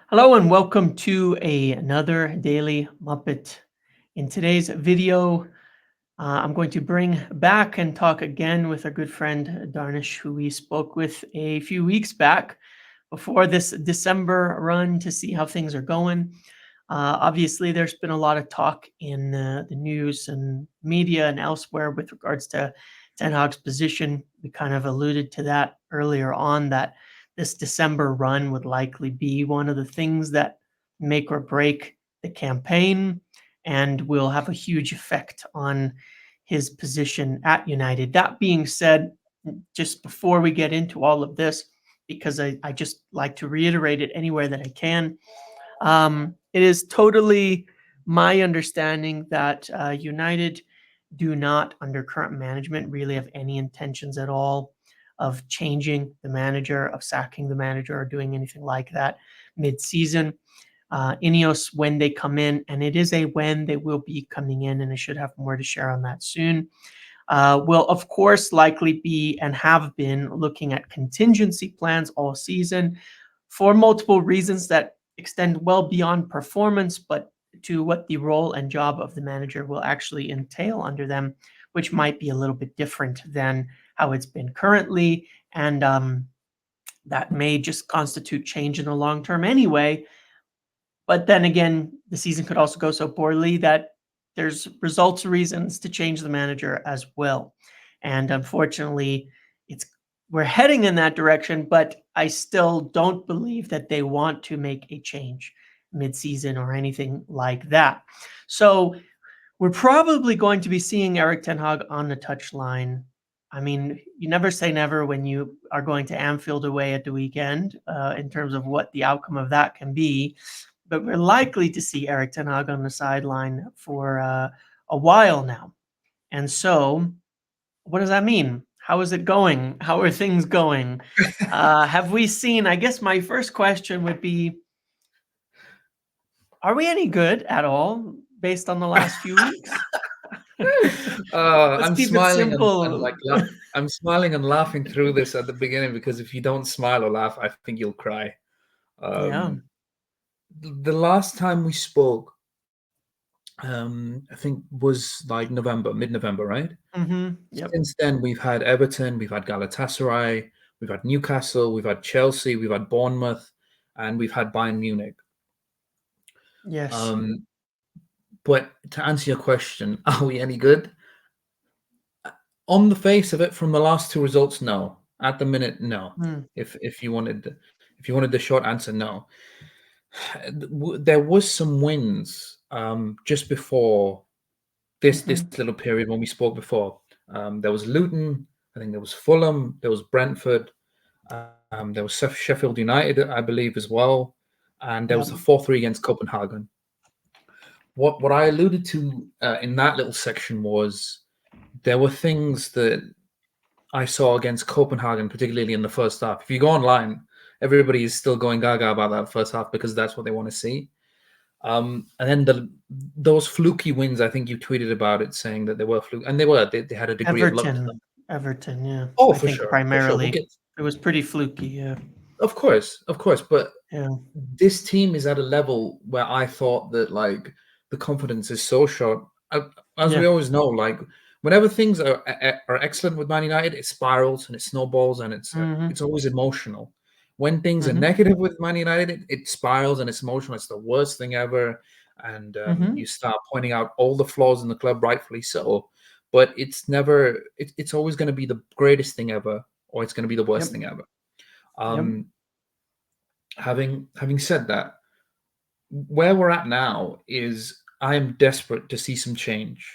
Hello and welcome to another daily Muppet. In today's video, I'm going to bring back and talk again with our good friend Darnish, who we spoke with a few weeks back before this December run to see how things are going. Obviously, there's been a lot of talk in the news and media and elsewhere with regards to Ten Hag's position. We kind of alluded to that earlier on, that this December run would likely be one of the things that make or break the campaign and will have a huge effect on his position at United. That being said, just before we get into all of this, because I just like to reiterate it anywhere that I can, it is totally my understanding that United do not, under current management, really have any intentions at all of changing the manager, of sacking the manager, or doing anything like that mid-season. Ineos, when they come in, and it is a when they will be coming in, and I should have more to share on that soon, will of course likely be and have been looking at contingency plans all season for multiple reasons that extend well beyond performance, but to what the role and job of the manager will actually entail under them, which might be a little bit different than how it's been currently. And that may just constitute change in the long term anyway. But then again, the season could also go so poorly that there's results reasons to change the manager as well. And unfortunately, it's we're heading in that direction, but I still don't believe that they want to make a change mid-season or anything like that. So we're probably going to be seeing Eric Ten Hag on the touchline. I mean, you never say never when you are going to Anfield away at the weekend, in terms of what the outcome of that can be. But we're likely to see Eric Ten Hag on the sideline for a while now. And so, what does that mean? How is it going? How are things going? Have we seen? I guess my first question would be: are we any good at all based on the last few weeks? Let's I'm keep it smiling and simple. like I'm smiling and laughing through this at the beginning because if you don't smile or laugh, I think you'll cry. Yeah. Um, the last time we spoke, I think was like November, mid-November, right? Yep. Since then, we've had Everton, we've had Galatasaray, we've had Newcastle, we've had Chelsea, we've had Bournemouth, and we've had Bayern Munich. Yes. Um, but to answer your question, are we any good? On the face of it, from the last two results, no. At the minute, no. Mm. If you wanted the short answer, no. There was some wins just before this Mhm. little period when we spoke before. There was Luton, I think there was Fulham, there was Brentford, there was Sheffield United, I believe, as well, and there was Yep. the 4-3 against Copenhagen. What I alluded to in that little section was there were things that I saw against Copenhagen, particularly in the first half. If you go online, everybody is still going gaga about that first half because that's what they want to see. And then those fluky wins, I think you tweeted about it saying that they were fluke, and they were. They had a degree of luck to Everton. them. Everton, yeah. Oh, I think for sure. We'll primarily get, it was pretty fluky, yeah. of course. But Yeah. this team is at a level where I thought that like the confidence is so short. As we Yeah. always know, like whenever things are excellent with Man United, it spirals and it snowballs and Mhm. it's always emotional. When things are Mhm. negative with Man United, it spirals and it's emotional. It's the worst thing ever, and you Mhm. start pointing out all the flaws in the club, rightfully so. But it's never. It's always going to be the greatest thing ever, or it's going to be the worst Yep. thing ever. Yep. Um, having said that, where we're at now is I am desperate to see some change.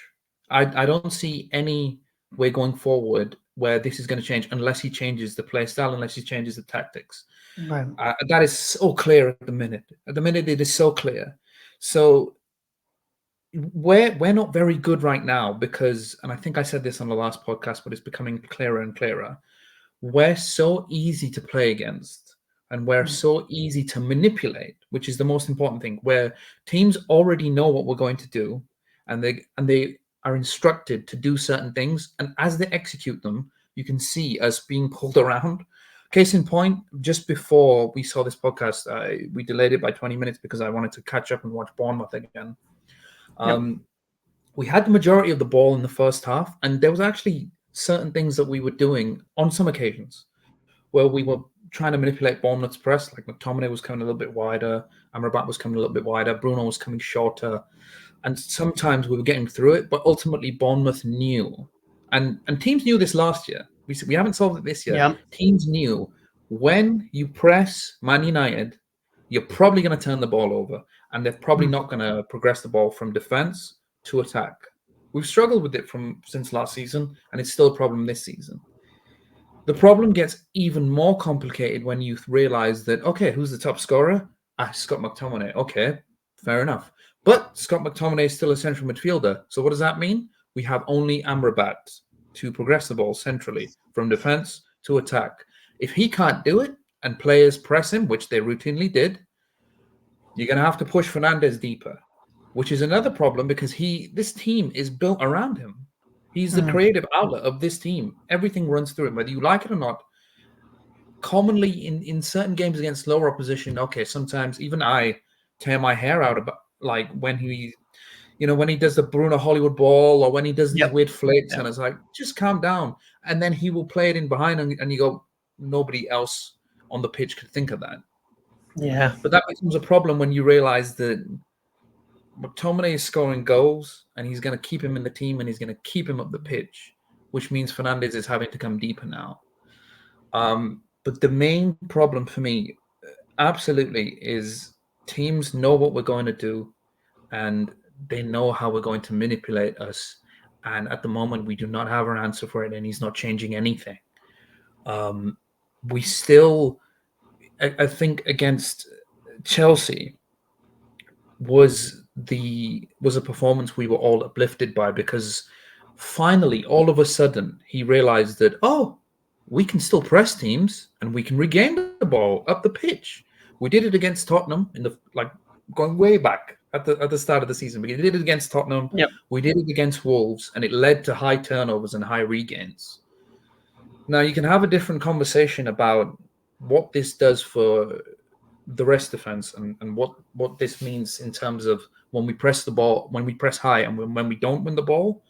I don't see any way going forward where this is going to change unless he changes the play style, unless he changes the tactics. Right. That is so clear at the minute. At the minute, it is so clear. So we're not very good right now because, and I think I said this on the last podcast, but it's becoming clearer and clearer. We're so easy to play against and we're Mm. so easy to manipulate, which is the most important thing, where teams already know what we're going to do and they are instructed to do certain things. And as they execute them, you can see us being pulled around Case in point, just before we saw this podcast, we delayed it by 20 minutes because I wanted to catch up and watch Bournemouth again. Yep. Um, we had the majority of the ball in the first half, and there was actually certain things that we were doing on some occasions where we were trying to manipulate Bournemouth's press. Like McTominay was coming a little bit wider, Amrabat was coming a little bit wider, Bruno was coming shorter, and sometimes we were getting through it. But ultimately, Bournemouth knew, and teams knew this last year. We haven't solved it this year. Yep. Teams knew when you press Man United, you're probably going to turn the ball over, and they're probably Mm. not going to progress the ball from defense to attack. We've struggled with it from since last season, and it's still a problem this season. The problem gets even more complicated when you realize that, okay, who's the top scorer? Scott McTominay. Okay, fair enough. But Scott McTominay is still a central midfielder. So what does that mean? We have only Amrabat to progress the ball centrally from defense to attack. If he can't do it and players press him, which they routinely did, you're going to have to push Fernandez deeper, which is another problem because this team is built around him. He's the Mm. creative outlet of this team. Everything runs through him, whether you like it or not. Commonly in certain games against lower opposition, okay, sometimes even I tear my hair out about like when when he does the Bruno Hollywood ball or when he does these Yep. weird flicks, Yep. and it's like, just calm down. And then he will play it in behind, and you go, nobody else on the pitch could think of that. Yeah. But that becomes a problem when you realize that McTominay is scoring goals, and he's going to keep him in the team, and he's going to keep him up the pitch, which means Fernandez is having to come deeper now. But the main problem for me, absolutely, is teams know what we're going to do, and they know how we're going to manipulate us. And at the moment, we do not have an answer for it, and he's not changing anything. We still, I think, against Chelsea, was a performance we were all uplifted by because finally, all of a sudden, he realized that, oh, we can still press teams and we can regain the ball up the pitch. We did it against Tottenham in the going way back at the start of the season. We did it against Tottenham. Yep. We did it against Wolves, and it led to high turnovers and high regains. Now you can have a different conversation about what this does for the rest defense and what this means in terms of when we press the ball, when we press high, and when we don't win the ball.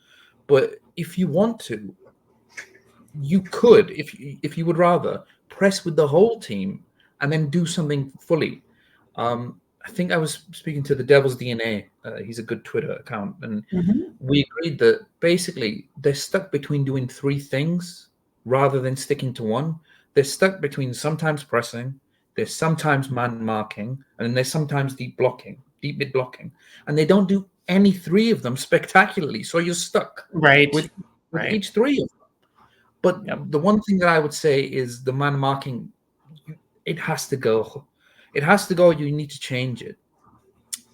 But if you want to, you could, if you would rather, press with the whole team and then do something fully. I think I was speaking to the Devil's DNA. He's a good Twitter account, and Hmm. we agreed that basically they're stuck between doing three things rather than sticking to one. They're stuck between sometimes pressing, there's sometimes man marking, and then there's sometimes deep mid blocking, and they don't do any three of them spectacularly. So you're stuck Right. with Right. each three of them. But Yep. the one thing that I would say is the man marking, it has to go. It has to go. You need to change it.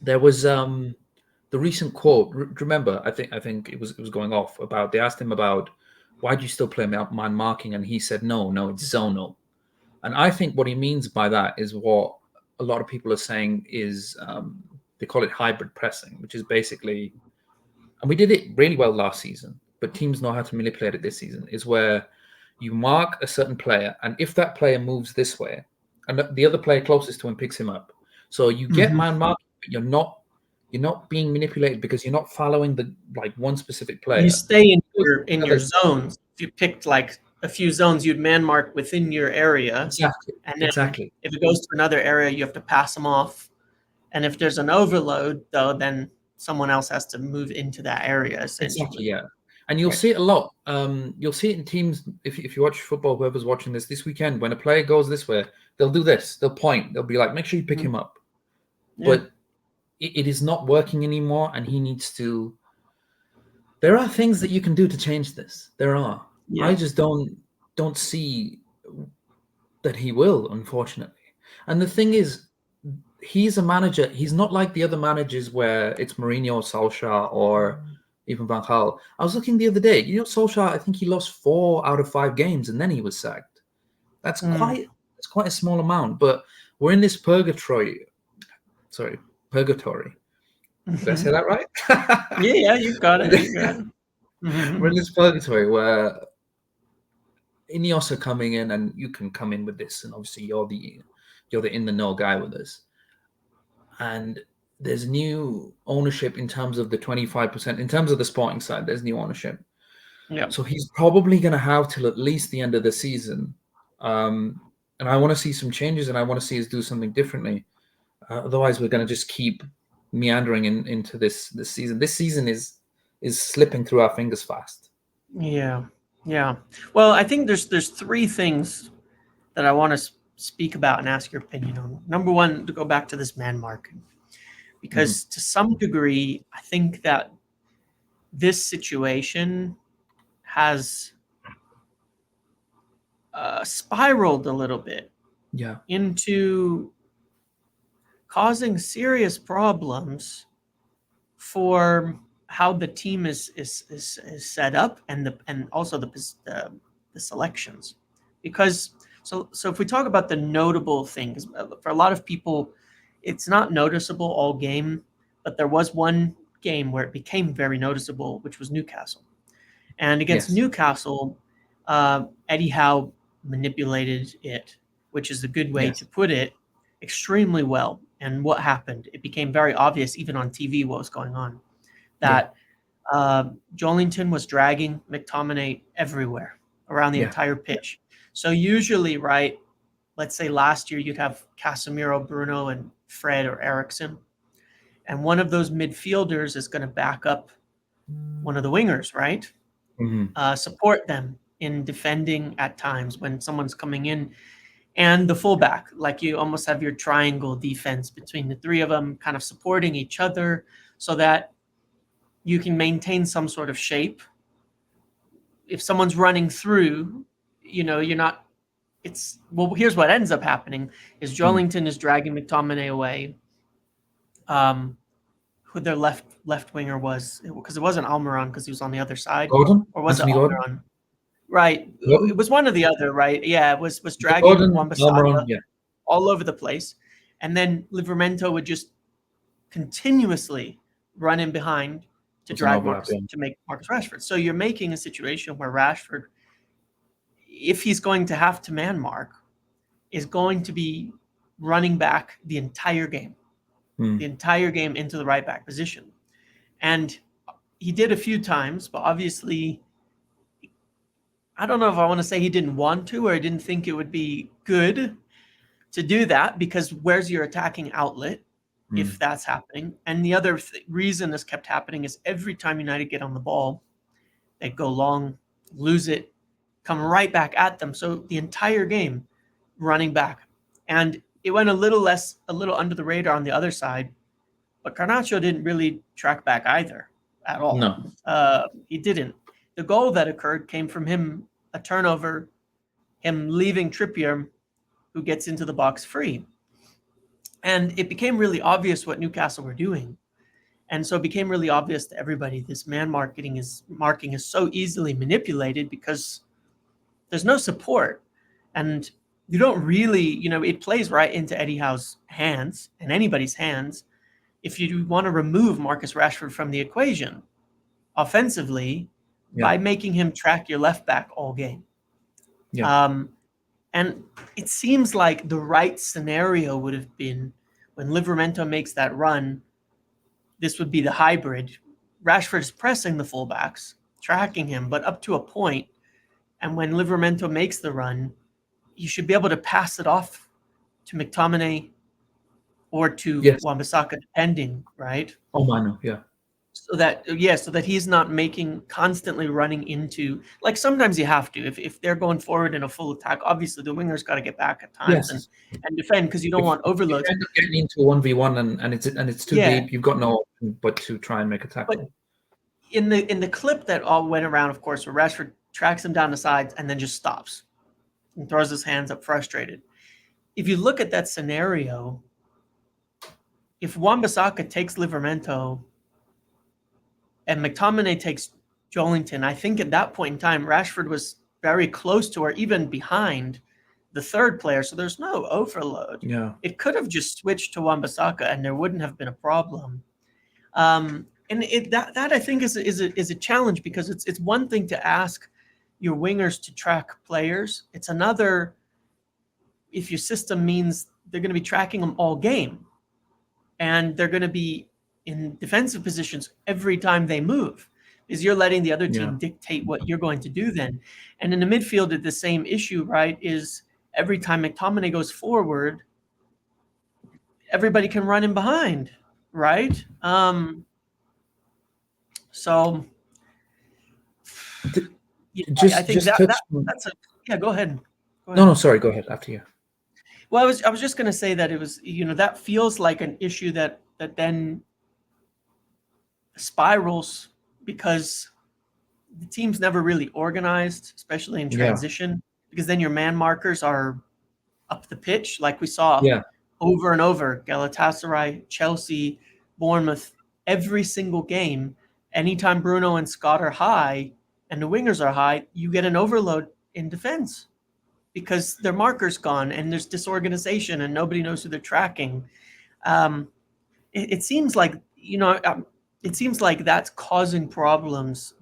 There was the recent quote. Remember, I think it was going off about. They asked him about why do you still play man marking, and he said no, it's zonal. And I think what he means by that is what a lot of people are saying is they call it hybrid pressing, which is basically, and we did it really well last season, but teams know how to manipulate it this season, is where you mark a certain player, and if that player moves this way, and the other player closest to him picks him up. So you get Hmm. man marking, but you're not being manipulated because you're not following the one specific You player. stay in Other your zones. If you picked like a few zones, you'd man mark within your area, exactly, and then exactly. if it goes to another area, you have to pass them off. And if there's an overload, though, then someone else has to move into that area Exactly, essentially. yeah. And you'll Right. see it a lot. You'll see it in teams. If you watch football, whoever's watching this weekend, when a player goes this way, they'll do this. They'll point. They'll be like, make sure you pick Mhm. him up. Yeah. But it is not working anymore, and he needs to. There are things that you can do to change this. There are. I Yeah. just don't see that he will, unfortunately. And the thing is, he's a manager. He's not like the other managers where it's Mourinho, Solskjaer, or even Van Gaal. I was looking the other day. Solskjaer. I think he lost 4 out of 5 games, and then he was sacked. That's Mm. quite a small amount. But we're in this purgatory. Sorry, purgatory. Did I say Mhm. that right? Yeah, yeah, you got it. You got it. We're in Mhm. this purgatory where Ineos are coming in, and you can come in with this, and obviously you're the in the know guy with this. And there's new ownership in terms of the 25%. In terms of the sporting side, there's new ownership. Yeah. So he's probably going to have till at least the end of the season. And I want to see some changes, and I want to see us do something differently. Otherwise, we're going to just keep meandering into this season. This season is slipping through our fingers fast. Yeah. Yeah. Well, I think there's three things that I want to speak about and ask your opinion on. Number one, to go back to this man market, because to some degree, I think that this situation has spiraled a little bit Yeah. into causing serious problems for how the team is set up, and also the selections. Because so if we talk about the notable things, for a lot of people it's not noticeable all game, but there was one game where it became very noticeable, which was Newcastle. And against Yes. Newcastle, Eddie Howe manipulated it, which is a good way Yes. to put it, extremely well. And what happened? It became very obvious, even on TV, what was going on. Yeah. That Joelinton was dragging McTominay everywhere around the Yeah. entire pitch. So usually, right, let's say last year you'd have Casemiro, Bruno, and Fred or Eriksson, and one of those midfielders is going to back up one of the wingers, right? Mhm. Support them in defending at times when someone's coming in, and the fullback, like you almost have your triangle defense between the three of them, kind of supporting each other, so that you can maintain some sort of shape. If someone's running through, you're not. It's well. Here's what ends up happening: is Mm. Joelinton is dragging McTominay away. Who their left winger was, because it wasn't Almiron because he was on the other side, Gordon? or was it Anthony Gordon? Almiron? Right. It Gordon? was one or the other, right? Yeah, it was Was it dragging Gordon? Almiron? Wan-Bissaka Yeah. all over the place. And then Livramento would just continuously run in behind to Was an drag overlap, Marcus, yeah. to make Marcus Rashford. So you're making a situation where Rashford, if he's going to have to man mark, is going to be running back the entire game Mm. into the right back position. And he did a few times, but obviously, I don't know if I want to say he didn't want to or he didn't think it would be good to do that, because where's your attacking outlet Mm. if that's happening? And the other reason this kept happening is every time United get on the ball, they go long, lose it, come right back at them. So the entire game running back. And it went a little under the radar on the other side, but Garnacho didn't really track back either at all. No. He didn't. The goal that occurred came from him, a turnover, him leaving Trippier, who gets into the box free. And it became really obvious what Newcastle were doing. And so it became really obvious to everybody this marking is so easily manipulated because there's no support. And you don't really, it plays right into Eddie Howe's hands and anybody's hands if you want to remove Marcus Rashford from the equation offensively Yeah. by making him track your left back all game. Yeah. And it seems like the right scenario would have been when Livramento makes that run, this would be the hybrid. Rashford is pressing the fullbacks, tracking him, but up to a point. And when Livramento makes the run, you should be able to pass it off to McTominay or to Yes. Wan-Bissaka, depending, right? Oh, I know. Yeah. So that he's not constantly running into, like sometimes you have to, if they're going forward in a full attack, obviously the winger's got to get back at times and Yes. defend, because you don't If want you overloads. end up getting into 1v1 and it's too Yeah, deep, you've got no option but to try and make a but tackle. in the clip that all went around, of course, where Rashford tracks him down the sides and then just stops and throws his hands up frustrated. If you look at that scenario, if Wan-Bissaka takes Livramento and McTominay takes Joelinton, I think at that point in time, Rashford was very close to or even behind the third player, so there's no overload. Yeah. It could have just switched to Wan-Bissaka and there wouldn't have been a problem. And that I think is a challenge, because it's one thing to ask your wingers to track players. It's another if your system means they're going to be tracking them all game and they're going to be in defensive positions every time they move is you're letting the other Yeah. team dictate what you're going to do then. And in the midfield, the same issue, right, is every time McTominay goes forward, everybody can run in behind, right? So Th- yeah, I just think just that touch. that's a yeah. Go ahead. Go No, ahead. no, sorry. Go ahead. After you. Well, I was just going to say that it was that feels like an issue that then spirals because the team's never really organized, especially in Yeah. transition, because then your man markers are up the pitch, like we saw Yeah. over and over. Galatasaray, Chelsea, Bournemouth, every single game. Anytime Bruno and Scott are high and the wingers are high, you get an overload in defense because their marker's gone and there's disorganization and nobody knows who they're tracking. Um, it seems like it seems like that's causing problems,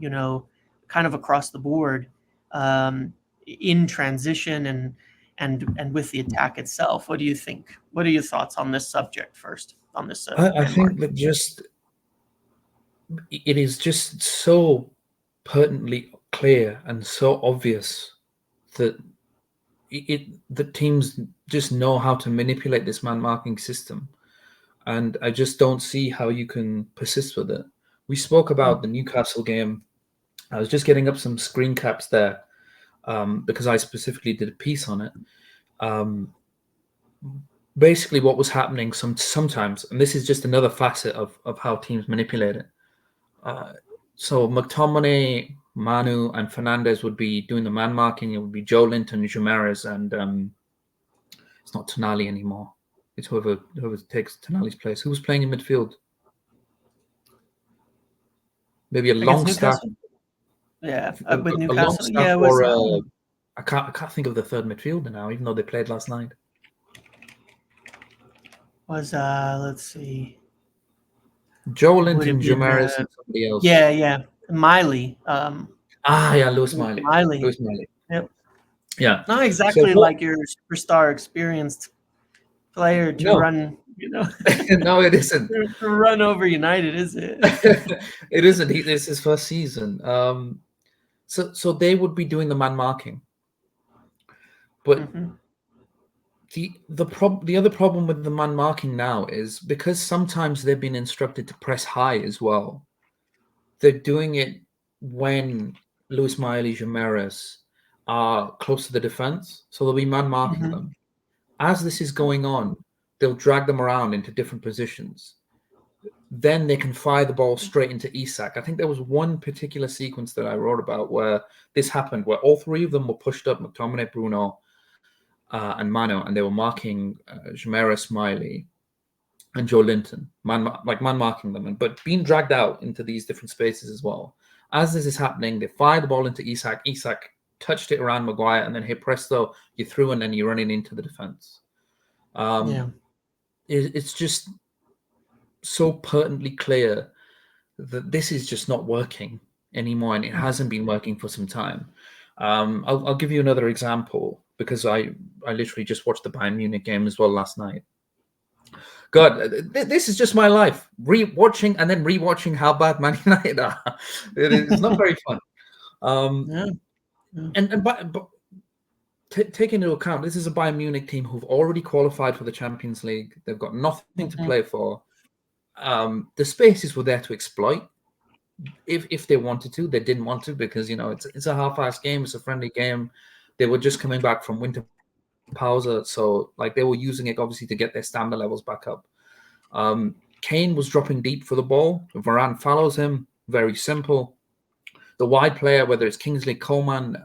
kind of across the board, um, in transition and with the attack itself. What do you think? What are your thoughts on this subject first? On this I man think marking? that just it is just so pertinently clear and so obvious that the teams just know how to manipulate this man marking system, and I just don't see how you can persist with it. We spoke about the Newcastle game. I was just getting up some screen caps there because I specifically did a piece on it. Um, Basically, what was happening sometimes, and this is just another facet of how teams manipulate it. Uh, so McTominay, Manu, and Fernandez would be doing the man marking. It would be Joe Linton, Jumeirez, and it's not Tonali anymore. It's whoever takes Tonali's place. Who was playing in midfield? Maybe a Against long staff, Newcastle? Yeah, with a long Newcastle. staff, Yeah, it was or I can't think of the third midfielder now, even though they played last night. let's see. Joe It would have Linton, been Jumeirez, and somebody else. yeah, Miley. Yeah, Lewis Miley. Miley. Lewis Miley. Yep. Yeah. Not So exactly what? like your superstar experienced player to No, run, no, it isn't. to run over United, is it? It isn't. It's his first season. So they would be doing the man marking, but Mhm. the other problem with the man marking now is because sometimes they've been instructed to press high as well. They're doing it when Luis Miley, Jimenez are close to the defense, so they'll be man marking Mhm. them. As this is going on, they'll drag them around into different positions. Then they can fire the ball straight into Isak. I think there was one particular sequence that I wrote about where this happened, where all three of them were pushed up, McTominay, Bruno, and Mano, and they were marking Jamera Smiley and Joe Linton, man marking them, but being dragged out into these different spaces as well. As this is happening, they fire the ball into Isak. Isak touched it around Maguire, and then hey presto, you threw and then you're running into the defense. Yeah. It's just so pertinently clear that this is just not working anymore, and it hasn't been working for some time. I'll give you another example because I literally just watched the Bayern Munich game as well last night. God, this is just my life. Rewatching and then rewatching how bad Man United are. It is not very fun. Um, Yeah. Yeah. but take into account, this is a Bayern Munich team who've already qualified for the Champions League. They've got nothing to Mhm. play for. The spaces were there to exploit. If they wanted to, they didn't want to because it's a half-assed game. It's a friendly game. They were just coming back from winter pause, so like they were using it obviously to get their stamina levels back up. Kane was dropping deep for the ball. Varane follows him. Very simple. The wide player, whether it's Kingsley Coman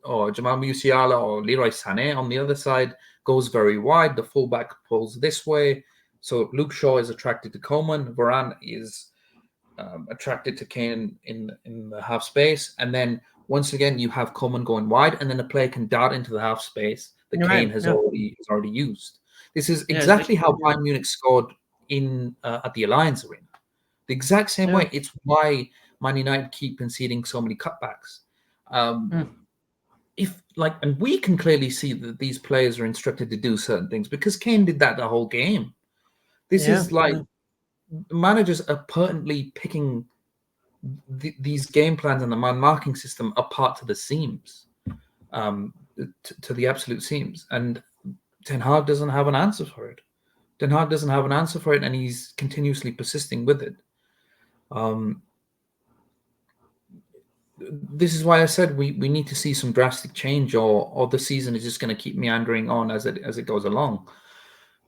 or Jamal Musiala or Leroy Sané on the other side, goes very wide. The fullback pulls this way. So Luke Shaw is attracted to Coman. Varane is attracted to Kane in the half space. And then once again, you have Coman going wide, and then the player can dart into the half space that You're Kane right. has Yeah. already used. This is Yeah. It's exactly how yeah. Bayern Munich scored in at the Alliance Arena. The exact same Yeah. way. It's why Man United keep conceding so many cutbacks. Um, Mm. if like, and we can clearly see that these players are instructed to do certain things because Kane did that the whole game. This Yeah, is like yeah. managers are pertinently picking these game plans and the man marking system apart to the seams, um, to the absolute seams. And Ten Hag doesn't have an answer for it. Ten Hag doesn't have an answer for it, and he's continuously persisting with it. Um, this is why I said we need to see some drastic change, or the season is just going to keep meandering on as it goes along.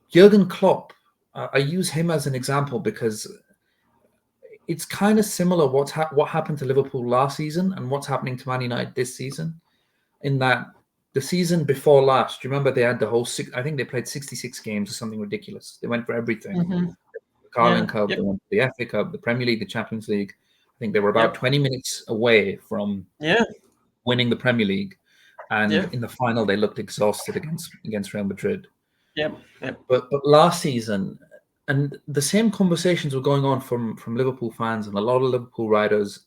Jurgen Klopp, I use him as an example because it's kind of similar what happened to Liverpool last season and what's happening to Man United this season. In that the season before last, do you remember they had the whole six? I think they played 66 games or something ridiculous. They went for everything. Mhm. The Carling Yeah. Cup, Yep. they went for the FA Cup, the Premier League, the Champions League. I think they were about Yep. 20 minutes away from Yeah. winning the Premier League, and Yeah. in the final they looked exhausted against Real Madrid. Yep. Yep. But last season, and the same conversations were going on from Liverpool fans and a lot of Liverpool writers.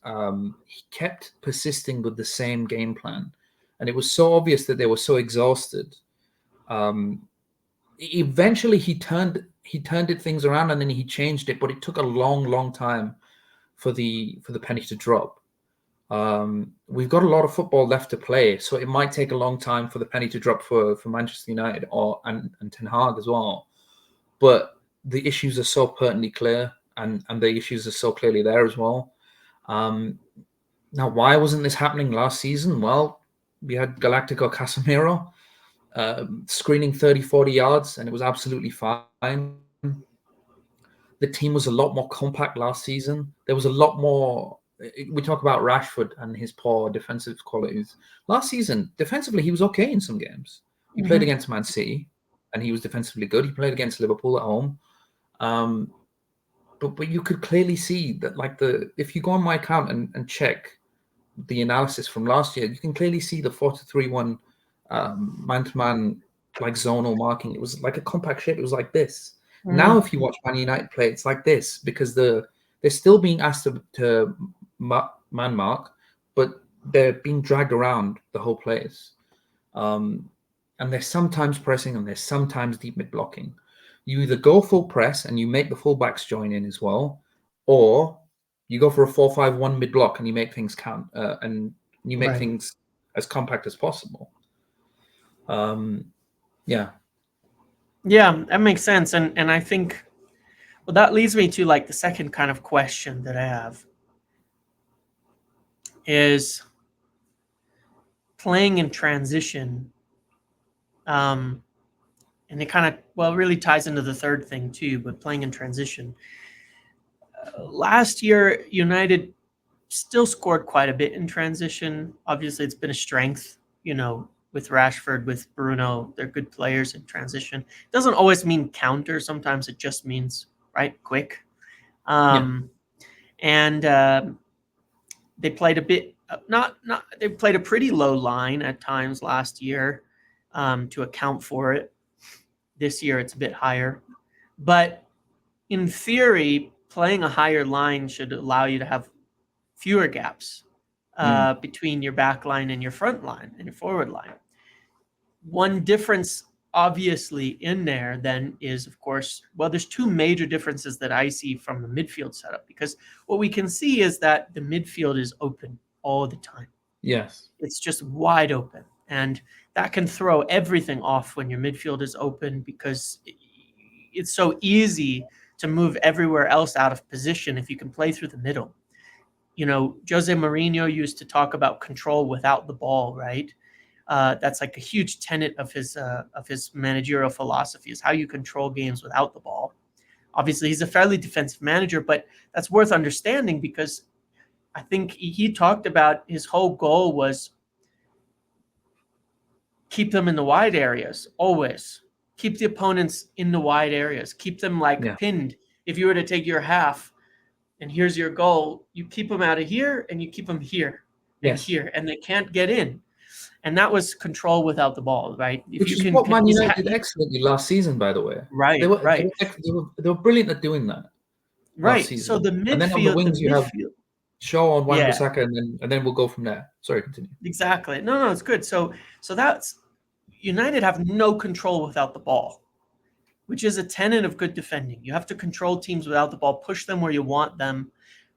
He kept persisting with the same game plan, and it was so obvious that they were so exhausted. Um, Eventually, he turned it things around, and then he changed it, but it took a long time for the penny to drop. We've got a lot of football left to play, so it might take a long time for the penny to drop for Manchester United and Ten Hag as well. But the issues are so pertinently clear, and the issues are so clearly there as well. Um, Now, why wasn't this happening last season? Well, we had Galactico Casemiro screening 30, 40 yards, and it was absolutely fine. The team was a lot more compact last season. There was a lot more. We talk about Rashford and his poor defensive qualities. Last season, defensively, he was okay in some games. He played Mhm. against Man City, and he was defensively good. He played against Liverpool at home. Um, but you could clearly see that, like, the if you go on my account and check the analysis from last year, you can clearly see the 4-3-1 man to man, like zonal marking. It was like a compact shape. It was like this. Now, Mhm. if you watch Man United play, it's like this because they're still being asked to man mark, but they're being dragged around the whole place. Um, and they're sometimes pressing and they're sometimes deep mid blocking. You either go full press and you make the fullbacks join in as well, or you go for a 4-5-1 mid block and you make things count and you make Right. things as compact as possible. Um, yeah, Yeah, that makes sense. And I think, well, that leads me to like the second kind of question that I have is playing in transition. Um, and it kind of, well, it really ties into the third thing too, but playing in transition. Last year, United still scored quite a bit in transition. Obviously, it's been a strength, with Rashford, with Bruno. They're good players in transition. It doesn't always mean counter. Sometimes it just means, right, quick. yeah, Um, and they played a bit, not they played a pretty low line at times last year to account for it. This year, it's a bit higher. But in theory, playing a higher line should allow you to have fewer gaps mm, between your back line and your front line and your forward line. One difference, obviously, in there then is, of course, well, there's two major differences that I see from the midfield setup because what we can see is that the midfield is open all the time. yes, It's just wide open. And that can throw everything off when your midfield is open because it's so easy to move everywhere else out of position if you can play through the middle. Jose Mourinho used to talk about control without the ball, right? That's like a huge tenet of his managerial philosophy is how you control games without the ball. Obviously, he's a fairly defensive manager, but that's worth understanding because I think he talked about his whole goal was keep them in the wide areas always. Keep the opponents in the wide areas. Keep them like yeah, pinned. If you were to take your half and here's your goal, you keep them out of here and you keep them yes. here, and they can't get in. And that was control without the ball, right? If Which you is can, what Man he's United did excellently last season, by the way. They right, were right, they were, they were brilliant at doing that last right. So season. And then on the the wings, you have midfield. show on Yeah, Wan-Bissaka, and then we'll go from there. Sorry, continue. exactly. No, no, it's good. So that's United have no control without the ball, which is a tenet of good defending. You have to control teams without the ball, push them where you want them.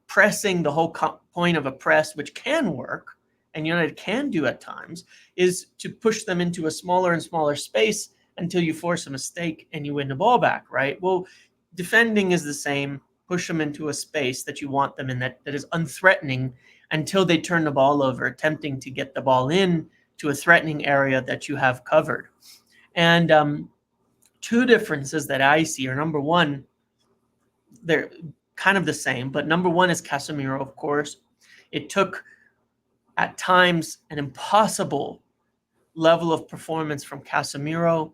Pressing, the whole point of a press, which can work, and United can do at times, is to push them into a smaller and smaller space until you force a mistake and you win the ball back, right? Well, defending is the same. Push them into a space that you want them in, that is unthreatening until they turn the ball over, attempting to get the ball in to a threatening area that you have covered. And two differences that I see are, number one, they're kind of the same, but number one is Casemiro, of course. It took at times an impossible level of performance from Casemiro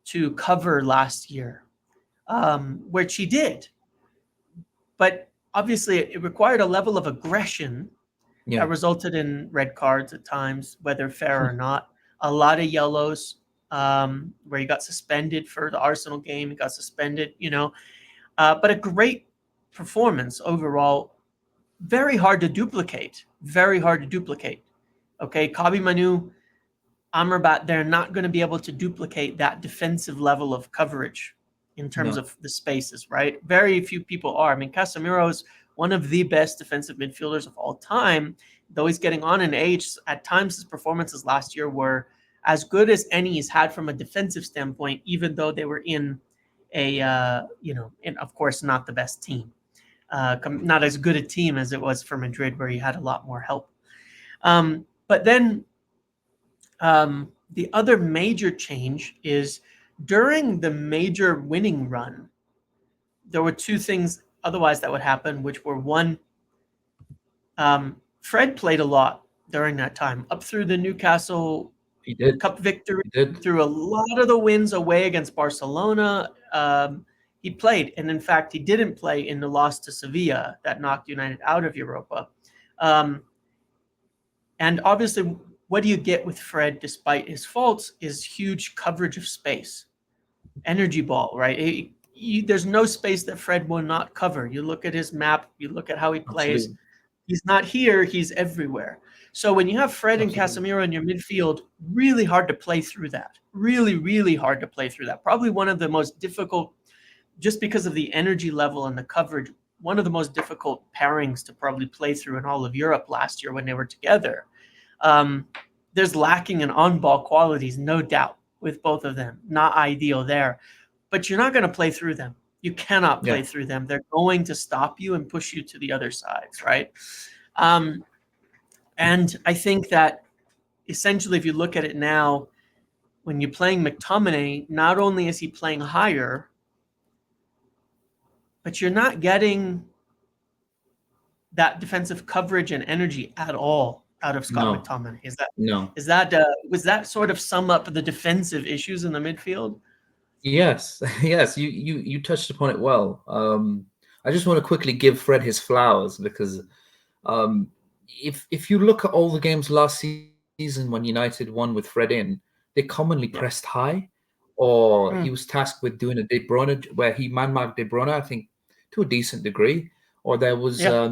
to cover last year, which he did. But obviously, it required a level of aggression that Yeah, resulted in red cards at times, whether fair or not. A lot of yellows, where he got suspended for the Arsenal game. He got suspended, but a great performance overall. Very hard to duplicate. Very hard to duplicate. Okay, Kabi Manu, Amrabat, they're not going to be able to duplicate that defensive level of coverage in terms no, of the spaces, right? Very few people are. I mean, Casemiro is one of the best defensive midfielders of all time, though he's getting on in age. At times, his performances last year were as good as any he's had from a defensive standpoint, even though they were in and of course, not the best team. Not as good a team as it was for Madrid, where he had a lot more help. But then the other major change is during the major winning run, there were two things otherwise that would happen, which were one, Fred played a lot during that time, up through the Newcastle he did. Cup victory, He did. through a lot of the wins away against Barcelona. He played, and in fact, he didn't play in the loss to Sevilla that knocked United out of Europa. Um, And obviously, what do you get with Fred, despite his faults, is huge coverage of space. Energy ball, right? There's no space that Fred will not cover. You look at his map, you look at how he plays. Absolutely. He's not here, he's everywhere. So when you have Fred and Absolutely. Casemiro in your midfield, really hard to play through that. Really, really hard to play through that. Probably one of the most difficult, just because of the energy level and the coverage, one of the most difficult pairings to probably play through in all of Europe last year when they were together. Um, there's lacking in on-ball qualities, no doubt, with both of them. Not ideal there, but you're not going to play through them. You cannot Yeah. play through them. They're going to stop you and push you to the other sides, right? Um, and I think that essentially, if you look at it now, when you're playing McTominay, not only is he playing higher, but you're not getting that defensive coverage and energy at all out of Scott No. McTominay. No. Was that sort of sum up the defensive issues in the midfield? Yes. Yes. You touched upon it well. I just want to quickly give Fred his flowers because um, if you look at all the games last season when United won with Fred in, they commonly Yeah. pressed high, or he Mm. was tasked with doing a De Bruyne where he man marked De Bruyne, I think, to a decent degree. Or there was Yeah.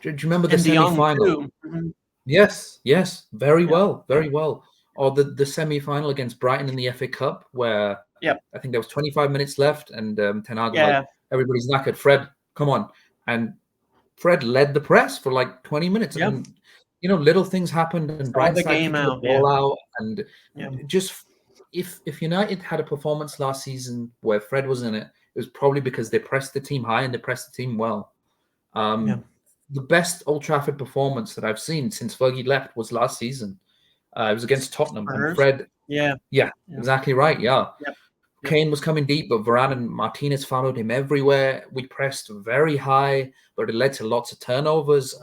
do you remember the And De semi Jong final? too. Mhm. Yes, yes, very Yeah. well, very well. Or the semi-final against Brighton in the FA Cup, where Yep. I think there was 25 minutes left, and Ten Hag was like, Yeah. "Everybody's knackered. Fred, come on!" And Fred led the press for like 20 minutes, Yeah. and little things happened, and Saw Brighton the started game kicking the out. Yeah. ball out, and Yeah. just if United had a performance last season where Fred was in it, it was probably because they pressed the team high and they pressed the team well. Yeah. The best Old Trafford performance that I've seen since Fergie left was last season. It was against Tottenham, and Spurs. Fred, Yeah. yeah, Yeah. exactly right. Yeah. Yep. Yep. Kane was coming deep, but Varane and Martinez followed him everywhere. We pressed very high, but it led to lots of turnovers.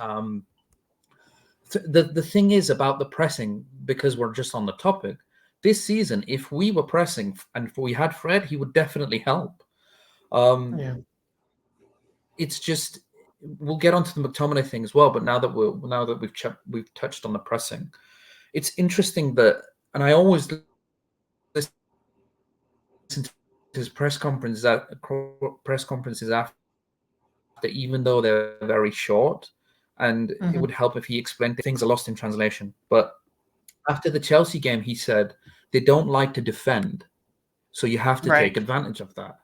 The thing is about the pressing, because we're just on the topic, this season, if we were pressing and if we had Fred, he would definitely help. Um, Yeah. it's just we'll get onto the McTominay thing as well, but now that we've touched on the pressing, it's interesting that, and I always listen to his press conferences after, even though they're very short. and it Mhm. would help if he explained things are lost in translation. But after the Chelsea game, he said they don't like to defend, so you have to take Right. advantage of that.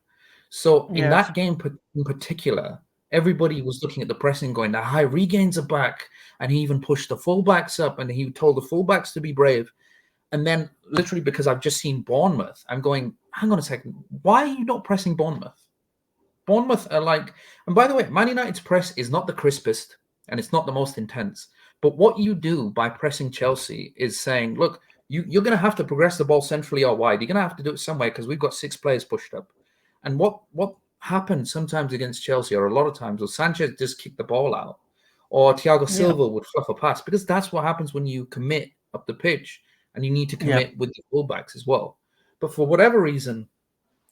So in Yes. that game in particular, everybody was looking at the pressing, going, "The high regains are back," and he even pushed the fullbacks up, and he told the fullbacks to be brave. And then, literally, because I've just seen Bournemouth, I'm going, "Hang on a second, why are you not pressing Bournemouth?" Bournemouth are like, and by the way, Man United's press is not the crispest and it's not the most intense. But what you do by pressing Chelsea is saying, look, you're going to have to progress the ball centrally or wide. You're going to have to do it somewhere because we've got 6 players pushed up. And what happens sometimes against Chelsea, or a lot of times, was Sanchez just kicked the ball out, or Thiago Yeah. Silva would fluff a pass, because that's what happens when you commit up the pitch, and you need to Yeah. commit with the fullbacks as well. But for whatever reason,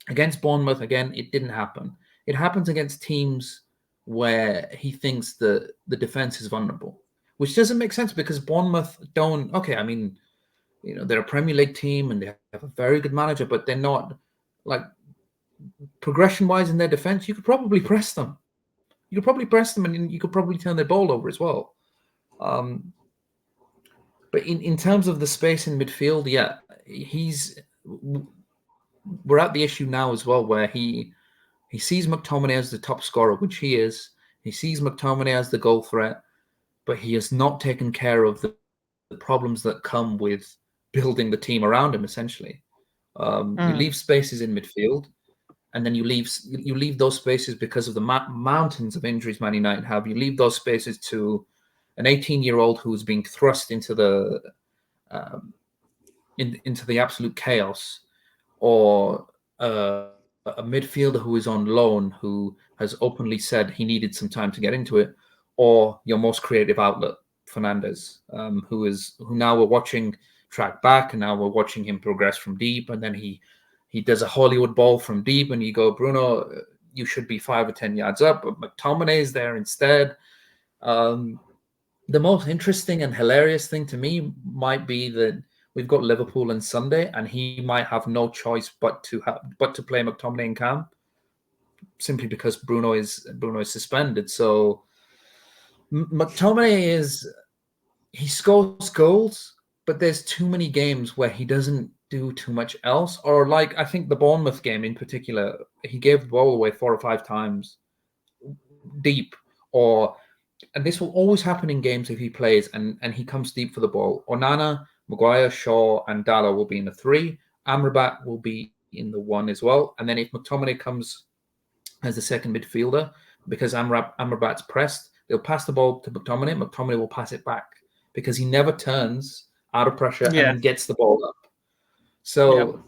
against Bournemouth, again, it didn't happen. It happens against teams where he thinks the defense is vulnerable, which doesn't make sense because Bournemouth don't. Okay, I mean, they're a Premier League team and they have a very good manager, but they're not like progression wise in their defense. You could probably press them. You could probably press them, and you could probably turn their ball over as well. Um, but in terms of the space in midfield, yeah, we're at the issue now as well where he sees McTominay as the top scorer, which he is. He sees McTominay as the goal threat, but he has not taken care of the problems that come with building the team around him. Essentially, you leave Mhm. spaces in midfield, and then you leave those spaces because of the mountains of injuries Man United have. You leave those spaces to an 18-year-old who's being thrust into um, into the absolute chaos, or a midfielder who is on loan who has openly said he needed some time to get into it, or your most creative outlet, Fernandez, who now we're watching track back, and now we're watching him progress from deep, and then he does a Hollywood ball from deep, and you go, Bruno, you should be 5 or 10 yards up, but McTominay is there instead. Um, the most interesting and hilarious thing to me might be that we've got Liverpool on Sunday, and he might have no choice but to play McTominay in camp, simply because Bruno is suspended. So McTominay he scores goals, but there's too many games where he doesn't do too much else. Or, like, I think the Bournemouth game in particular, he gave the ball away 4 or 5 times deep, or and this will always happen in games if he plays and he comes deep for the ball. Onana, Maguire, Shaw, and Dalla will be in the 3. Amrabat will be in the 1 as well. And then if McTominay comes as the second midfielder, because Amrabat's pressed, they'll pass the ball to McTominay. McTominay will pass it back because he never turns out of pressure and Yeah. then gets the ball up. Yep. So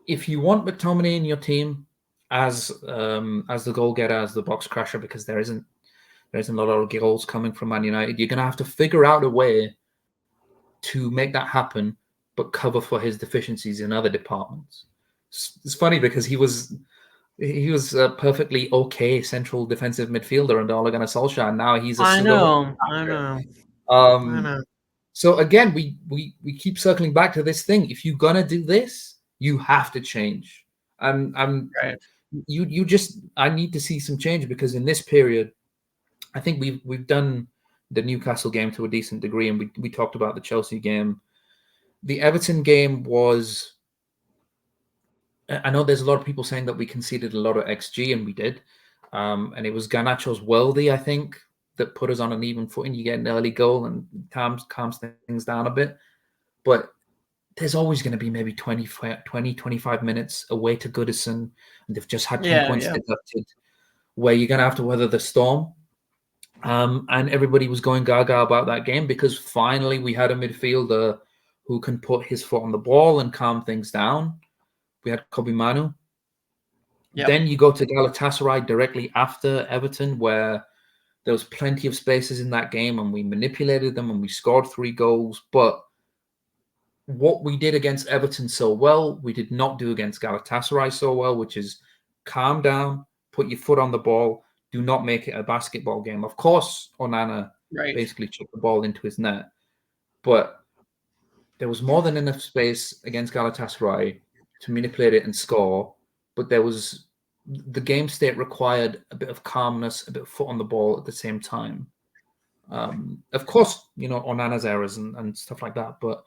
if you want McTominay in your team as the goal getter, as the box crasher, because there's a lot of goals coming from Man United, you're going to have to figure out a way to make that happen, but cover for his deficiencies in other departments. It's funny because he was a perfectly okay central defensive midfielder under Ole Gunnar Solskjaer, and now he's a I pseudo know. I attacker. know. I Um, know. so again, we keep circling back to this thing. If you're gonna do this, you have to change. I'm Right. you just I need to see some change, because in this period, I think we've done the Newcastle game to a decent degree, and we talked about the Chelsea game. The Everton game was. I know there's a lot of people saying that we conceded a lot of XG, and we did. And it was Garnacho's worldie, I think, that put us on an even footing. You get an early goal and calms things down a bit. But there's always going to be maybe 25 minutes away to Goodison, and they've just had 10 Yeah. points Yeah. deducted, where you're going to have to weather the storm. And everybody was going gaga about that game because finally we had a midfielder who can put his foot on the ball and calm things down. We had Kobe Manu. Yep. Then you go to Galatasaray directly after Everton, where there was plenty of spaces in that game, and we manipulated them and we scored 3 goals. But what we did against Everton so well, we did not do against Galatasaray so well, which is calm down, put your foot on the ball, do not make it a basketball game. Of course, Onana Right. basically chucked the ball into his net, but there was more than enough space against Galatasaray to manipulate it and score. But the game state required a bit of calmness, a bit of foot on the ball at the same time. Of course, Onana's errors and stuff like that, but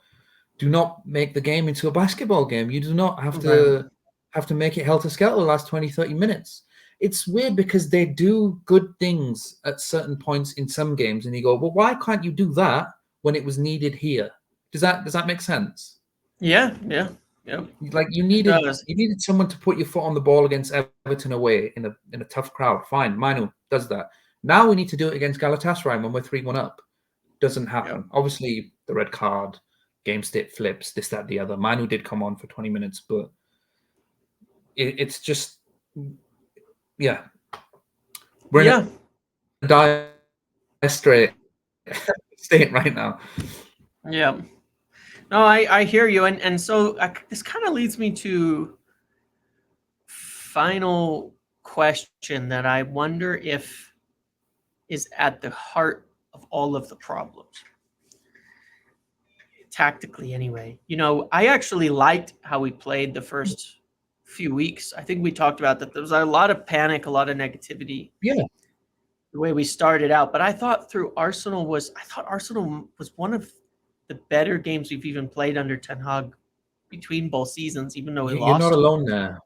do not make the game into a basketball game. You do not Right. have to make it helter-skelter the last 20, 30 minutes. It's weird because they do good things at certain points in some games, and you go, well, why can't you do that when it was needed here? Does that make sense? Yeah. Yeah. Yep. Like It does. you needed someone to put your foot on the ball against Everton away in a tough crowd. Fine, Manu does that. Now we need to do it against Galatasaray when we're 3-1 up. Doesn't Yep. happen. Obviously, the red card, game state flips, this, that, the other. Manu did come on for 20 minutes, but it's just, yeah, we're in Yeah. a dire straight state right now. Yeah. No, I hear you, and so this kind of leads me to final question that I wonder if is at the heart of all of the problems, tactically anyway. I actually liked how we played the first few weeks. I think we talked about that. There was a lot of panic, a lot of negativity, Yeah, the way we started out. But I thought Arsenal was one of the better games we've even played under Ten Hag between both seasons, even though we you're not lost. alone there.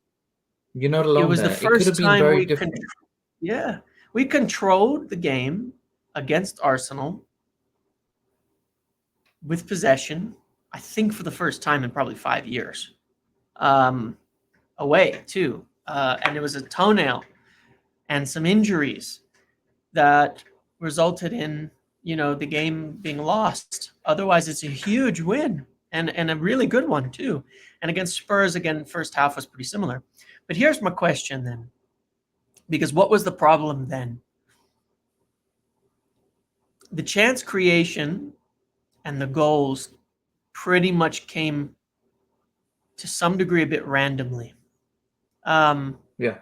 You're not It alone was the there. It could have first been time very different. we controlled the game against Arsenal with possession, I think for the first time in probably 5 years. Away too. And it was a toenail and some injuries that resulted in, the game being lost. Otherwise, it's a huge win and a really good one too. And against Spurs, again, first half was pretty similar. But here's my question then, because what was the problem then? The chance creation and the goals pretty much came to some degree a bit randomly. Yeah,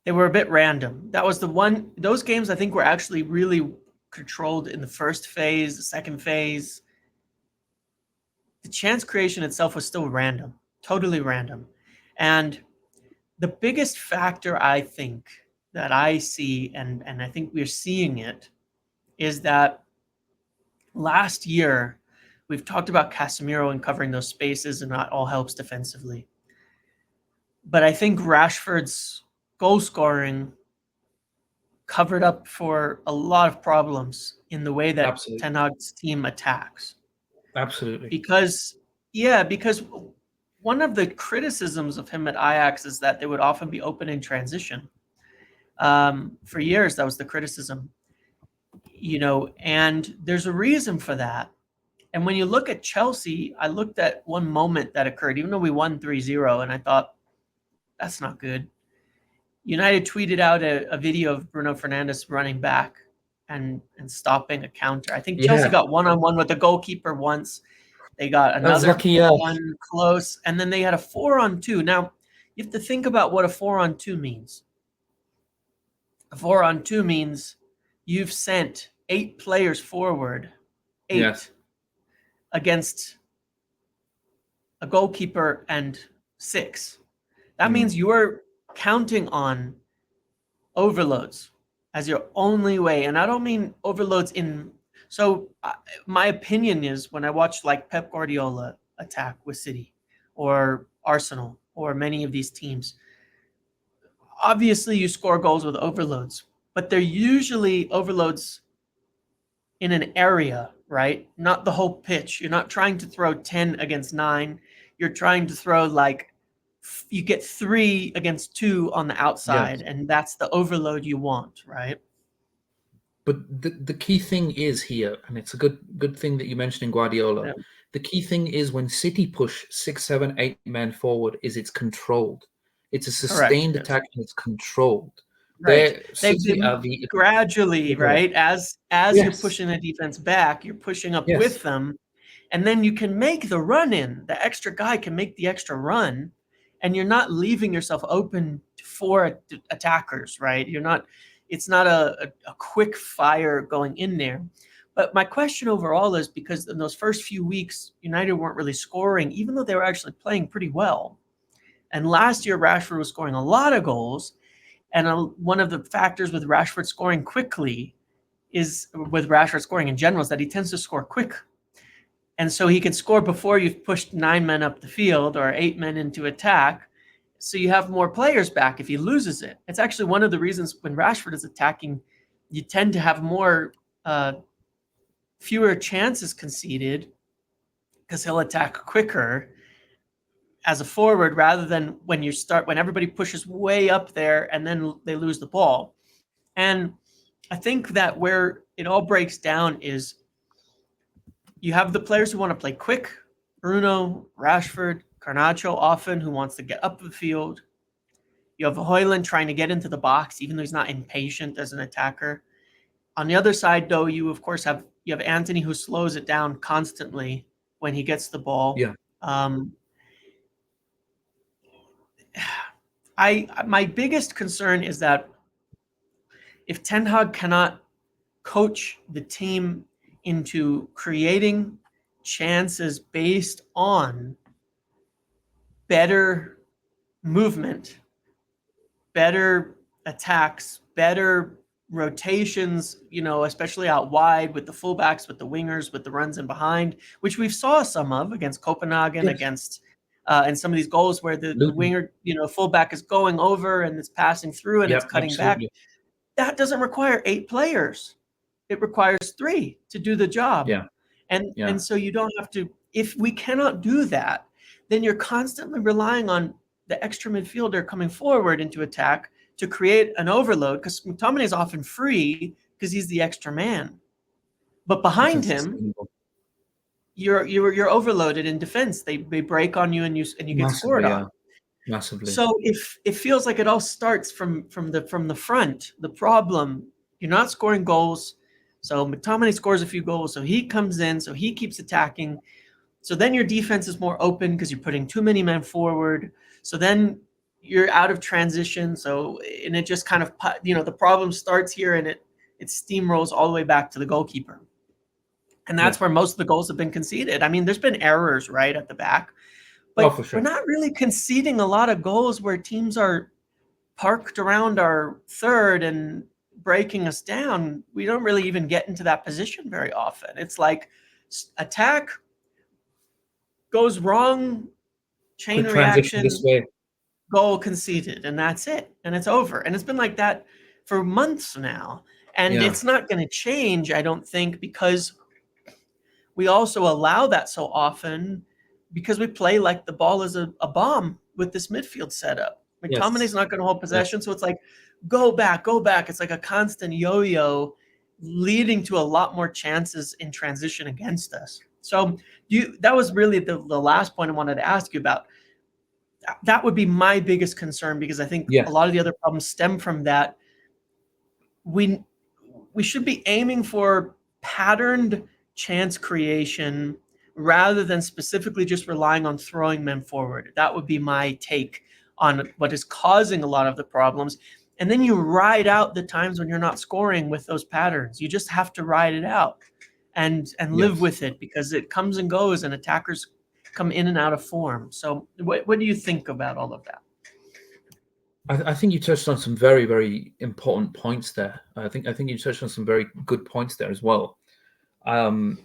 They were a bit random. That was those games I think were actually really controlled in the first phase, the second phase. The chance creation itself was still random, totally random. And the biggest factor I think that I see, and I think we're seeing it, is that last year we've talked about Casemiro and covering those spaces, and that all helps defensively. But I think Rashford's goal scoring covered up for a lot of problems in the way that absolutely. Ten Hag's team attacks. Absolutely. Because one of the criticisms of him at Ajax is that they would often be open in transition. For years, that was the criticism. And there's a reason for that. And when you look at Chelsea, I looked at one moment that occurred, even though we won 3-0, and I thought, that's not good. United tweeted out a video of Bruno Fernandes running back and stopping a counter. I think Chelsea Yeah, got one-on-one with the goalkeeper once. They got that was another lucky. one close, and then they had a 4-on-2. Now, you have to think about what a 4-on-2 means. A 4-on-2 means you've sent 8 players forward, 8, Yes. against a goalkeeper and 6. That means you're counting on overloads as your only way. And I don't mean overloads in. So my opinion is when I watch like Pep Guardiola attack with City or Arsenal or many of these teams, obviously you score goals with overloads, but they're usually overloads in an area, right? Not the whole pitch. You're not trying to throw 10 against 9. You're trying to throw you get 3 against 2 on the outside, Yes. and that's the overload you want, right? But the key thing is here, and it's a good thing that you mentioned in Guardiola. Yeah. The key thing is when City push 6, 7, 8 men forward, is it's controlled. It's a Correct. sustained Yes. attack and it's controlled. Right. They've City are been the gradually, right? As you're yes, pushing the defense back, you're pushing up yes, with them, and then you can make the run in. The extra guy can make the extra run, and you're not leaving yourself open for attackers, right? You're not. It's not a quick fire going in there. But my question overall is because in those first few weeks, United weren't really scoring, even though they were actually playing pretty well. And last year, Rashford was scoring a lot of goals. And one of the factors with Rashford scoring quickly is with Rashford scoring in general is that he tends to score quick. And so he can score before you've pushed 9 men up the field or 8 men into attack. So you have more players back if he loses it. It's actually one of the reasons when Rashford is attacking, you tend to have fewer chances conceded because he'll attack quicker as a forward rather than when everybody pushes way up there and then they lose the ball. And I think that where it all breaks down is you have the players who want to play quick, Bruno, Rashford, Garnacho often, who wants to get up the field. You have Højlund trying to get into the box, even though he's not impatient as an attacker. On the other side, though, you of course have Anthony, who slows it down constantly when he gets the ball. Yeah. My biggest concern is that if Ten Hag cannot coach the team into creating chances based on better movement, better attacks, better rotations, especially out wide with the fullbacks, with the wingers, with the runs in behind, which we've saw some of against Copenhagen, Yes. against and some of these goals where the winger, fullback is going over and it's passing through and it's cutting back. That doesn't require 8 players. It requires 3 to do the job. Yeah. And so you don't have to, if we cannot do that, then you're constantly relying on the extra midfielder coming forward into attack to create an overload, because McTominay is often free because he's the extra man. But behind him, you're overloaded in defense. They break on you and you get scored on. Massively. So if it feels like it all starts from the front, the problem, you're not scoring goals. So McTominay scores a few goals, so he comes in, so he keeps attacking. So then your defense is more open because you're putting too many men forward. So then you're out of transition. And it just kind of, the problem starts here and it steamrolls all the way back to the goalkeeper. And that's where most of the goals have been conceded. I mean, there's been errors right at the back, but for sure. We're not really conceding a lot of goals where teams are parked around our third and breaking us down. We don't really even get into that position very often. It's like attack goes wrong, chain reaction, this way. Goal conceded, and that's it. And it's over. And it's been like that for months now. And it's not going to change, I don't think, because we also allow that so often because we play like the ball is a bomb with this midfield setup. McTominay's not going to hold possession, so it's like, go back. It's like a constant yo-yo leading to a lot more chances in transition against us. So that was really the last point I wanted to ask you about. That would be my biggest concern, because I think a lot of the other problems stem from that. We should be aiming for patterned chance creation rather than specifically just relying on throwing men forward. That would be my take on what is causing a lot of the problems. And then you ride out the times when you're not scoring with those patterns. You just have to ride it out and live with it, because it comes and goes and attackers come in and out of form. So what do you think about all of that? I think you touched on some very, very important points there. I think you touched on some very good points there as well. I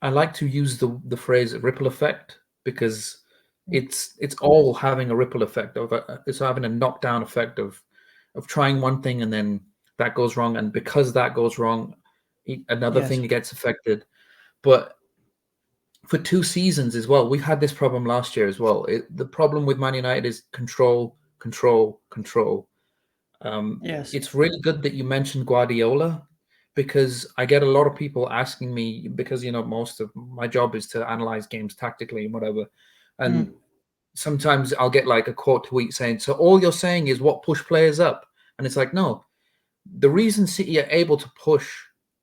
like to use the phrase ripple effect, because it's all having a ripple effect it's having a knockdown effect of trying one thing and then that goes wrong, and because that goes wrong, another thing gets affected. But for 2 seasons as well, we had this problem last year as well. The problem with Man United is control. It's really good that you mentioned Guardiola, because I get a lot of people asking me, because most of my job is to analyze games tactically and whatever, and sometimes I'll get like a quote tweet saying, so all you're saying is what push players up? And it's like, no, the reason City are able to push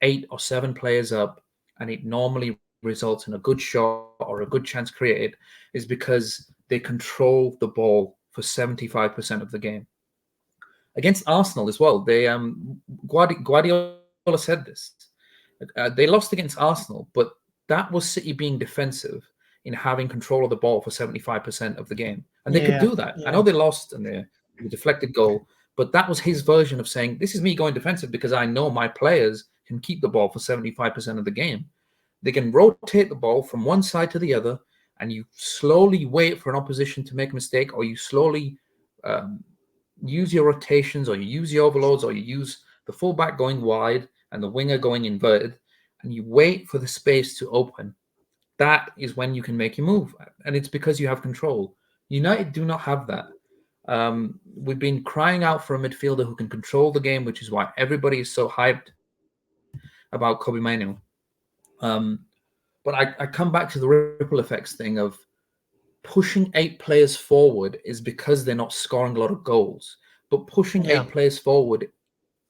8 or 7 players up and it normally results in a good shot or a good chance created is because they control the ball for 75% of the game. Against Arsenal as well, they Guardiola said this. They lost against Arsenal, but that was City being defensive in having control of the ball for 75% of the game, and they could do that. I know they lost and they deflected goal, But that was his version of saying, this is me going defensive because I know my players can keep the ball for 75% of the game. They can rotate the ball from one side to the other, and you slowly wait for an opposition to make a mistake, or you slowly um, use your rotations, or you use your overloads, or you use the fullback going wide and the winger going inverted, and you wait for the space to open. That is when you can make your move, and it's because you have control. United do not have that. We've been crying out for a midfielder who can control the game, which is why everybody is so hyped about Kobe Mainu. But I come back to the ripple effects thing of pushing 8 players forward is because they're not scoring a lot of goals. But pushing Yeah. 8 players forward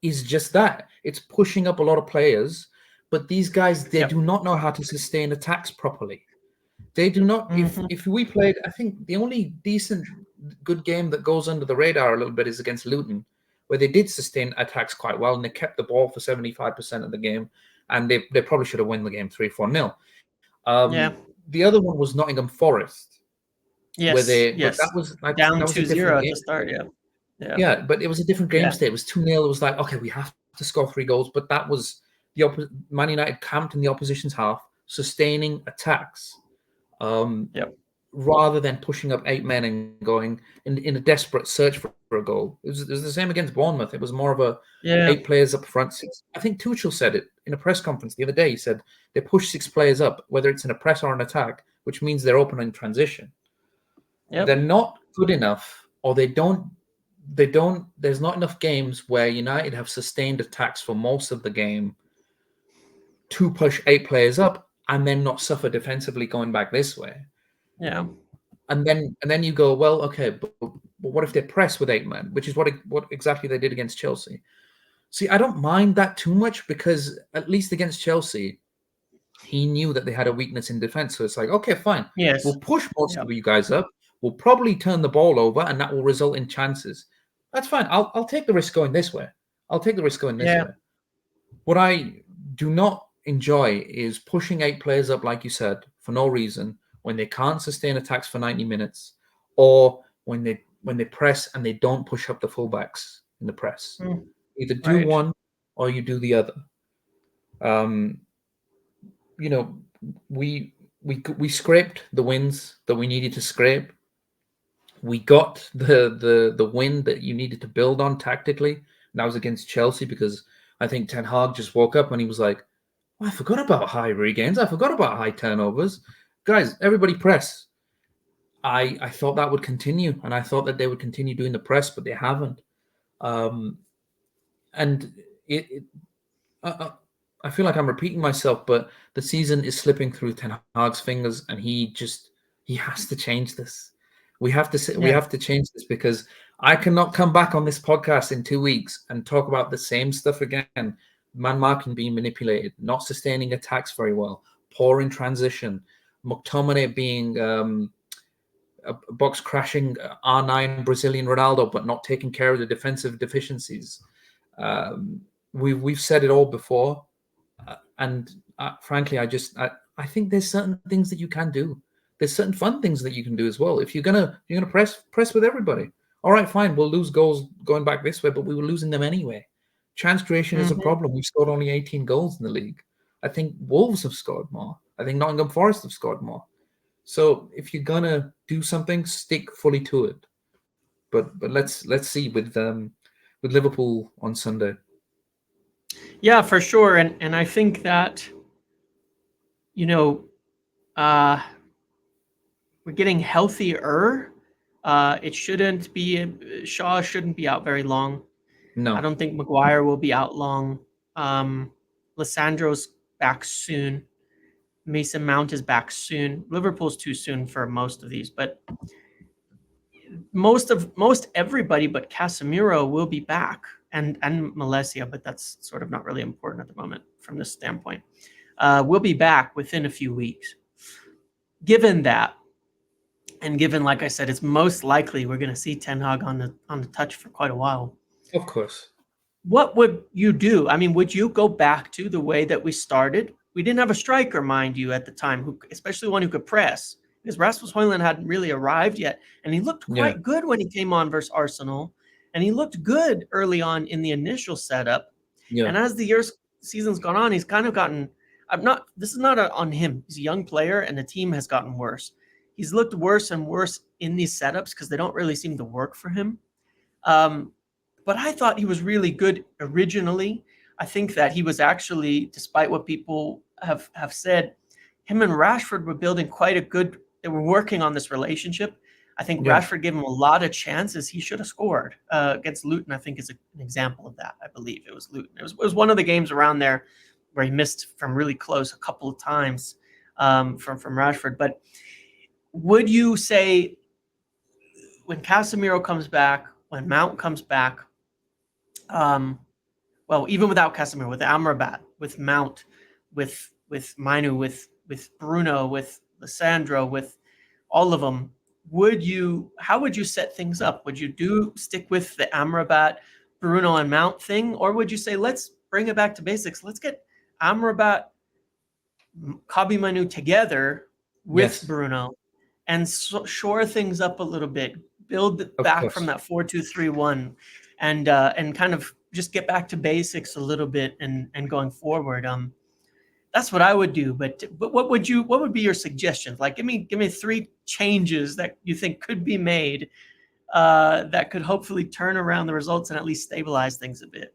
is just that. It's pushing up a lot of players, but these guys, they Yep. do not know how to sustain attacks properly. They do not. Mhm. If we played, I think the only decent good game that goes under the radar a little bit is against Luton, where they did sustain attacks quite well and they kept the ball for 75% of the game, and they probably should have won the game 3-4-0. Yeah. The other one was Nottingham Forest, where Yes. they, but that Yes. was like Down that was a 2-0 different at the game. start. Yeah. Yeah. Yeah, but it was a different game Yeah. state. It was 2-0. It was like, okay, we have to score 3 goals, but that was Man United camped in the opposition's half, sustaining attacks. Yep. Rather than pushing up 8 men and going in a desperate search for a goal. It was the same against Bournemouth. It was more of a Yeah. 8 players up front. I think Tuchel said it in a press conference the other day. He said they push 6 players up, whether it's in a press or an attack, which means they're open in transition. They're Yep. not good enough, or they don't. There's not enough games where United have sustained attacks for most of the game to push 8 players up and then not suffer defensively going back this way. Yeah. And then you go, well, okay, but what if they press with 8 men, which is what exactly they did against Chelsea. See, I don't mind that too much because at least against Chelsea, he knew that they had a weakness in defense. So it's like, okay, fine, Yes. we'll push most Yep. of you guys up. We'll probably turn the ball over, and that will result in chances. That's fine. I'll take the risk going this way. I'll take the risk going this Yeah. way. What I do not enjoy is pushing 8 players up, like you said, for no reason when they can't sustain attacks for 90 minutes, or when they press and they don't push up the fullbacks in the press. Mm, Either do right. one or you do the other. Um, you know, we scraped the wins that we needed to scrape. We got the win that you needed to build on tactically. And that was against Chelsea because I think Ten Hag just woke up and he was like, oh, I forgot about high regains. I forgot about high turnovers. Guys, everybody press. I thought that would continue, and I thought that they would continue doing the press, but they haven't. Um, and it I, I feel like I'm repeating myself, but the season is slipping through Ten Hag's fingers, and he has to change this. We Yeah. have to change this because I cannot come back on this podcast in 2 weeks and talk about the same stuff again. Man marking being manipulated, not sustaining attacks very well, poor in transition, McTominay being a box crashing R9 Brazilian Ronaldo, but not taking care of the defensive deficiencies. Um, we've said it all before, and frankly, I think there's certain things that you can do. There's certain fun things that you can do as well. If you're gonna press with everybody. All right, fine. We'll lose goals going back this way, but we were losing them anyway. Chance creation is a Mhm. problem. We've scored only 18 goals in the league. I think Wolves have scored more. I think Nottingham Forest have scored more. So if you're gonna do something, stick fully to it. But let's see with Liverpool on Sunday. Yeah, for sure. And I think that, you know, uh, we're getting healthier. It shouldn't be Shaw shouldn't be out very long. I No, don't think Maguire will be out long. Lissandro's back soon. Mason Mount is back soon. Liverpool's too soon for most of these, but most everybody but Casemiro will be back, and Malaysia, but that's sort of not really important at the moment from this standpoint. Will be back within a few weeks. Given that, and given, like I said, it's most likely we're going to see Ten Hag on the touch for quite a while. of course. What would you do? I mean, would you go back to the way that we started? We didn't have a striker, mind you, at the time, who, especially one who could press, because Rasmus Højlund hadn't really arrived yet, and he looked Yeah, quite good when he came on versus Arsenal. and he looked good early on in the initial setup. Yeah. And as the season's gone on, he's kind of gotten. I'm not. This is not on him. He's a young player, and the team has gotten worse. He's looked worse and worse in these setups because they don't really seem to work for him. Um, but I thought he was really good originally. I think that he was actually, despite what people have said, him and Rashford were building quite a good. They were working on this relationship. I think Yeah. Rashford gave him a lot of chances. He should have scored against Luton. I think is an example of that. I believe it was Luton. It was one of the games around there where he missed from really close a couple of times from Rashford. But would you say when Casemiro comes back, when Mount comes back, um, well, even without Casemiro, with Amrabat, with Mount, with Mainu, with Bruno, with Lissandro, with all of them, how would you set things up? Would you stick with the Amrabat, Bruno, and Mount thing, or would you say let's bring it back to basics? Let's get Amrabat, Kabi Manu together with Yes. Bruno and shore things up a little bit, build Of back from course. that 4-2-3-1, and kind of just get back to basics a little bit and going forward. That's what I would do. But what would be your suggestions? Like, give me 3 changes that you think could be made that could hopefully turn around the results and at least stabilize things a bit.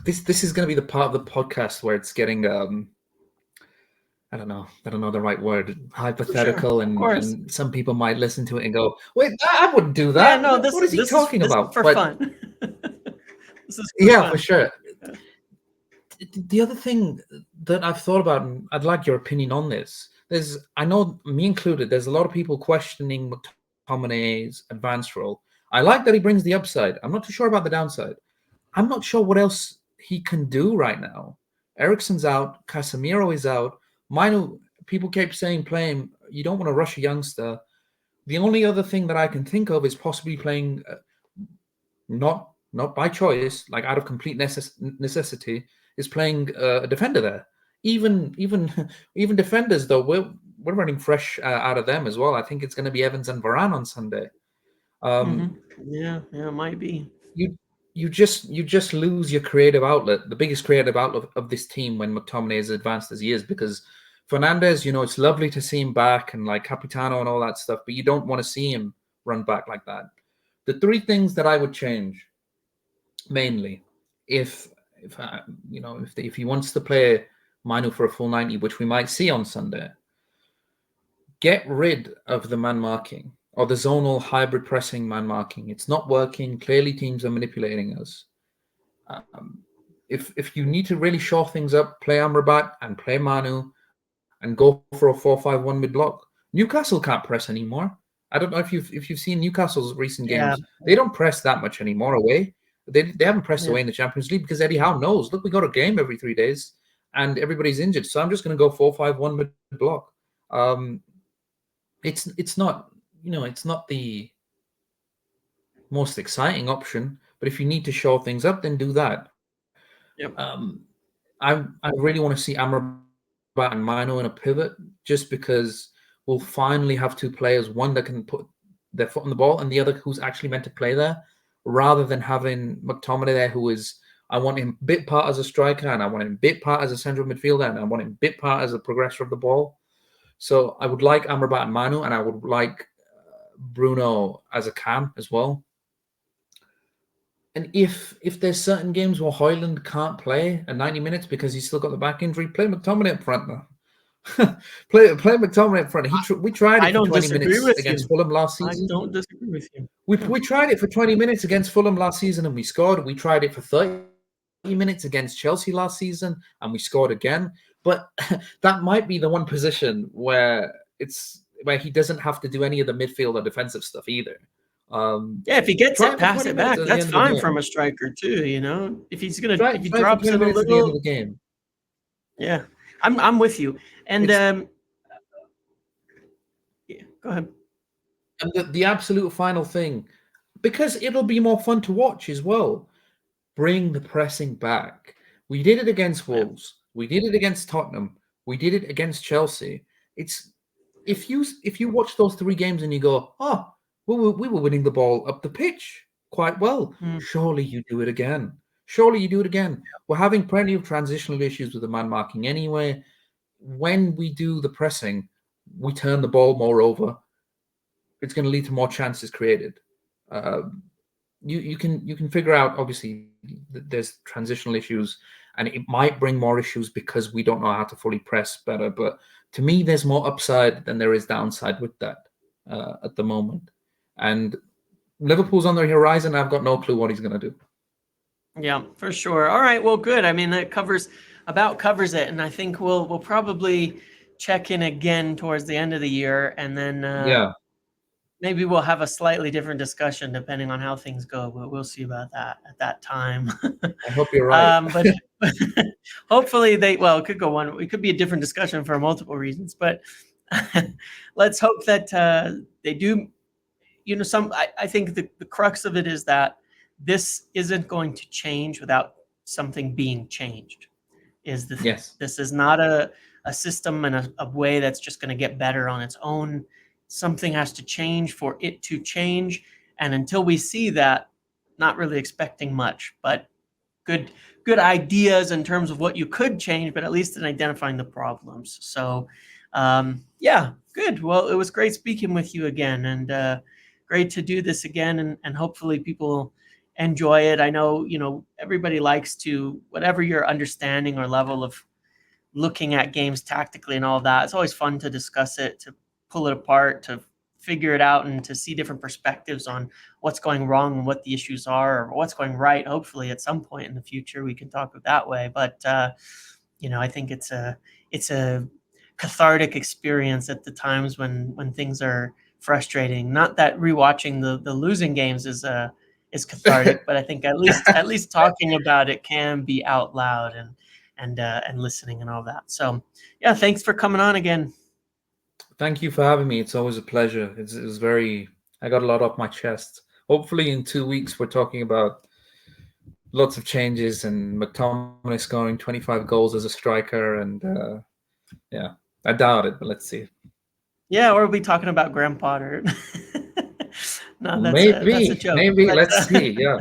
This is going to be the part of the podcast where it's getting I don't know the right word, For sure, hypothetical, of course. and some people might listen to it and go, "Wait, I wouldn't do Yeah, that. no, What is he talking this is about?" for But fun. This is for yeah, for fun. sure. Yeah. The other thing that I've thought about, and I'd like your opinion on this, I know me included, there's a lot of people questioning McTominay's advanced role. I like that he brings the upside. I'm not too sure about the downside. I'm not sure what else he can do right now. Ericsson's out, Casemiro is out. Mino, people keep saying play him. You don't want to rush a youngster. The only other thing that I can think of is possibly playing, not by choice, like out of complete necessity, is playing a defender there. Even even defenders though, we're running fresh out of them as well. I think it's going to be Evans and Varane on Sunday. Mm-hmm. Um, Yeah, it might be. you you just lose your creative outlet, the biggest creative outlet of this team when McTominay is advanced as he is, because Fernandez, it's lovely to see him back and like Capitano and all that stuff, but you don't want to see him run back like that. The 3 things that I would change mainly, if if he wants to play Manu for a full 90, which we might see on Sunday, get rid of the man marking or the zonal hybrid pressing man marking. It's not working. Clearly, teams are manipulating us. Um, if you need to really shore things up, play Amrabat and play Manu and go for a 4-5-1 mid block. Newcastle can't press anymore. I don't know if you've seen Newcastle's recent Yeah, games. They don't press that much anymore away. They haven't pressed yeah, away in the Champions League because Eddie Howe knows. Look, we got a game every 3 days, and everybody's injured. So I'm just going to go 4-5-1 mid block. Um, it's not it's not the most exciting option, but if you need to shore things up, then do that. yep, I really want to see Amrabat and Mino in a pivot, just because we'll finally have 2 players, one that can put their foot on the ball and the other who's actually meant to play there, rather than having McTominay there, who is, I want him bit part as a striker, and I want him bit part as a central midfielder, and I want him bit part as a progressor of the ball. So I would like Amrabat and Manu, and I would like Bruno as a cam as well. And if there's certain games where Hoyland can't play at 90 minutes because he's still got the back injury, play McTominay up front now. play McTominay up front. We tried I it for don't 20 disagree minutes with against you. Fulham last I season. don't disagree with you. We Yeah. we tried it for 20 minutes against Fulham last season and we scored. We tried it for 30 minutes against Chelsea last season and we scored again. But that might be the one position where he doesn't have to do any of the midfield or defensive stuff either. Yeah, if he gets Try it, it for pass 20 it minutes back. at the That's end of the fine from game. a striker too. If he Try it for drops 20 it a minutes at the end of little, the game. yeah, I'm with you. And It's yeah, go ahead. and the absolute final thing, because it'll be more fun to watch as well. Bring the pressing back. We did it against Yeah, Wolves. We did it against Tottenham. We did it against Chelsea. It's if you watch those three games and you go, oh, we were winning the ball up the pitch quite well. Mm, Surely you do it again. Surely you do it again. We're having plenty of transitional issues with the man marking anyway. When we do the pressing, we turn the ball more over. It's going to lead to more chances created. Uh, you can figure out obviously that there's transitional issues, and it might bring more issues because we don't know how to fully press better. But to me, there's more upside than there is downside with that at the moment. And Liverpool's on the horizon. I've got no clue what he's going to do. yeah, for sure. All right, well, good. I mean, that covers it, and I think we'll probably check in again towards the end of the year, and then Yeah, maybe we'll have a slightly different discussion depending on how things go. But we'll see about that at that time. I hope you're right. But hopefully well, it could go one. It could be a different discussion for multiple reasons, but let's hope that they do. I think the crux of it is that this isn't going to change without something being changed. Is the thing. Yes. This is not a system and a way that's just going to get better on its own. Something has to change for it to change. And until we see that, not really expecting much, but good ideas in terms of what you could change, but at least in identifying the problems. So, yeah, good. Well, it was great speaking with you again, and great to do this again, and hopefully people enjoy it. I know, everybody likes to, whatever your understanding or level of looking at games tactically and all that. It's always fun to discuss it, to pull it apart, to figure it out, and to see different perspectives on what's going wrong and what the issues are, or what's going right. Hopefully, at some point in the future, we can talk that way. But I think it's a cathartic experience at the times when things are frustrating. Not that rewatching the losing games is cathartic, but I think at least talking about it can be out loud and listening and all that. So, yeah, thanks for coming on again. Thank you for having me. It's always a pleasure. It was very. I got a lot off my chest. Hopefully, in 2 weeks, we're talking about lots of changes and McTominay scoring 25 goals as a striker. And yeah, I doubt it, but let's see. Yeah, or we'll be talking about Graham Potter. No, that's a joke. Maybe. But, Let's see. Yeah,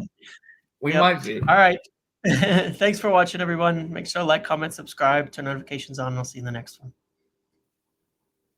we yep. might be. All right. Thanks for watching, everyone. Make sure to like, comment, subscribe, turn notifications on. And I'll see you in the next one.